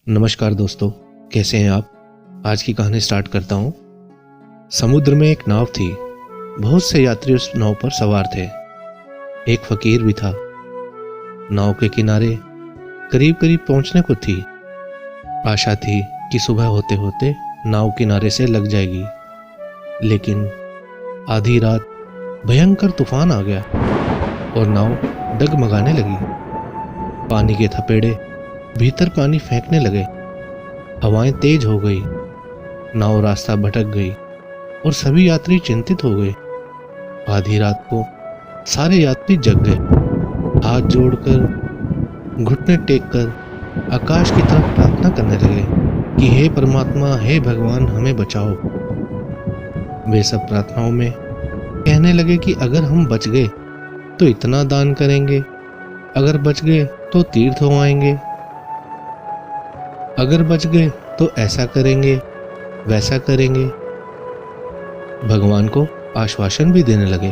नमस्कार दोस्तों, कैसे हैं आप। आज की कहानी स्टार्ट करता हूँ। समुद्र में एक नाव थी। बहुत से यात्री उस नाव पर सवार थे। एक फकीर भी था। नाव के किनारे करीब करीब पहुंचने को थी। आशा थी कि सुबह होते होते नाव किनारे से लग जाएगी, लेकिन आधी रात भयंकर तूफान आ गया और नाव डगमगाने लगी। पानी के थपेड़े भीतर पानी फेंकने लगे। हवाएं तेज हो गई। नाव रास्ता भटक गई और सभी यात्री चिंतित हो गए। आधी रात को सारे यात्री जग गए। हाथ जोड़कर, घुटने टेककर आकाश की तरफ प्रार्थना करने लगे कि हे परमात्मा, हे भगवान, हमें बचाओ। वे सब प्रार्थनाओं में कहने लगे कि अगर हम बच गए तो इतना दान करेंगे, अगर बच गए तो तीर्थ हो आएंगे, अगर बच गए तो ऐसा करेंगे, वैसा करेंगे। भगवान को आश्वासन भी देने लगे।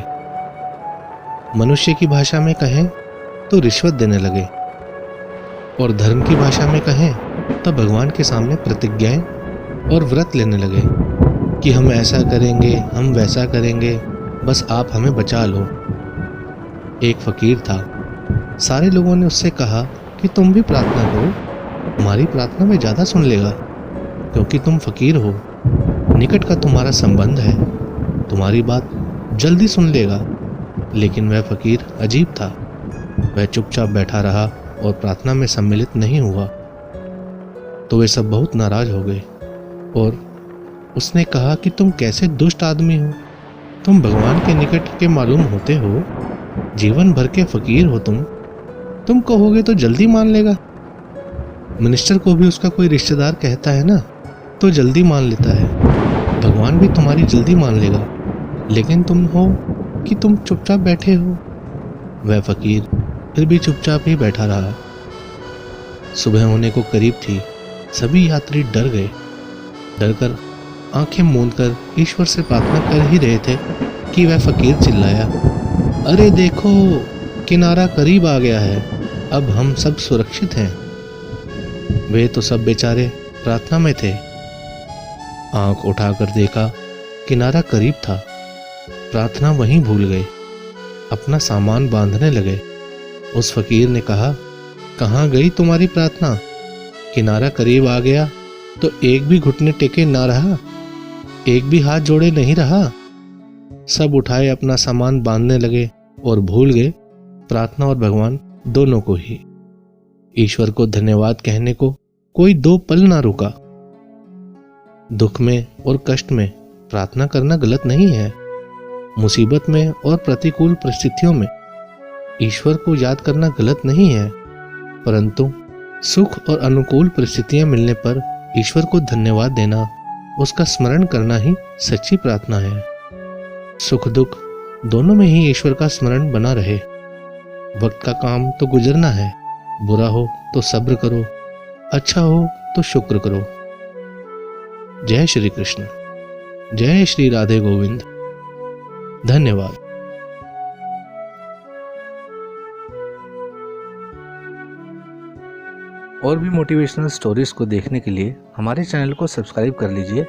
मनुष्य की भाषा में कहें तो रिश्वत देने लगे, और धर्म की भाषा में कहें तो भगवान के सामने प्रतिज्ञाएं और व्रत लेने लगे कि हम ऐसा करेंगे, हम वैसा करेंगे, बस आप हमें बचा लो। एक फकीर था। सारे लोगों ने उससे कहा कि तुम भी प्रार्थना करो, तुम्हारी प्रार्थना में ज्यादा सुन लेगा, क्योंकि तुम फकीर हो, निकट का तुम्हारा संबंध है, तुम्हारी बात जल्दी सुन लेगा। लेकिन वह फकीर अजीब था। वह चुपचाप बैठा रहा और प्रार्थना में सम्मिलित नहीं हुआ। तो वे सब बहुत नाराज हो गए और उसने कहा कि तुम कैसे दुष्ट आदमी हो, तुम भगवान के निकट के मालूम होते हो, जीवन भर के फकीर हो, तुम कहोगे तो जल्दी मान लेगा। मिनिस्टर को भी उसका कोई रिश्तेदार कहता है ना, तो जल्दी मान लेता है। भगवान भी तुम्हारी जल्दी मान लेगा, लेकिन तुम हो कि तुम चुपचाप बैठे हो। वह फकीर फिर भी चुपचाप ही बैठा रहा। सुबह होने को करीब थी। सभी यात्री डर गए। डरकर आंखें मूंदकर ईश्वर से प्रार्थना कर ही रहे थे कि वह फकीर चिल्लाया, अरे देखो, किनारा करीब आ गया है, अब हम सब सुरक्षित हैं। वे तो सब बेचारे प्रार्थना में थे। आंख उठाकर देखा, किनारा करीब था। प्रार्थना वहीं भूल गए, अपना सामान बांधने लगे। उस फकीर ने कहा, कहाँ गई तुम्हारी प्रार्थना? किनारा करीब आ गया तो एक भी घुटने टेके ना रहा, एक भी हाथ जोड़े नहीं रहा। सब उठाए अपना सामान बांधने लगे और भूल गए प्रार्थना और भगवान दोनों को ही। ईश्वर को धन्यवाद कहने को कोई दो पल ना रुका। दुख में और कष्ट में प्रार्थना करना गलत नहीं है। मुसीबत में और प्रतिकूल परिस्थितियों में ईश्वर को याद करना गलत नहीं है, परंतु सुख और अनुकूल परिस्थितियां मिलने पर ईश्वर को धन्यवाद देना, उसका स्मरण करना ही सच्ची प्रार्थना है। सुख दुख दोनों में ही ईश्वर का स्मरण बना रहे। वक्त का काम तो गुजरना है। बुरा हो तो सब्र करो, अच्छा हो तो शुक्र करो। जय श्री कृष्ण। जय श्री राधे गोविंद। धन्यवाद। और भी मोटिवेशनल स्टोरीज को देखने के लिए हमारे चैनल को सब्सक्राइब कर लीजिए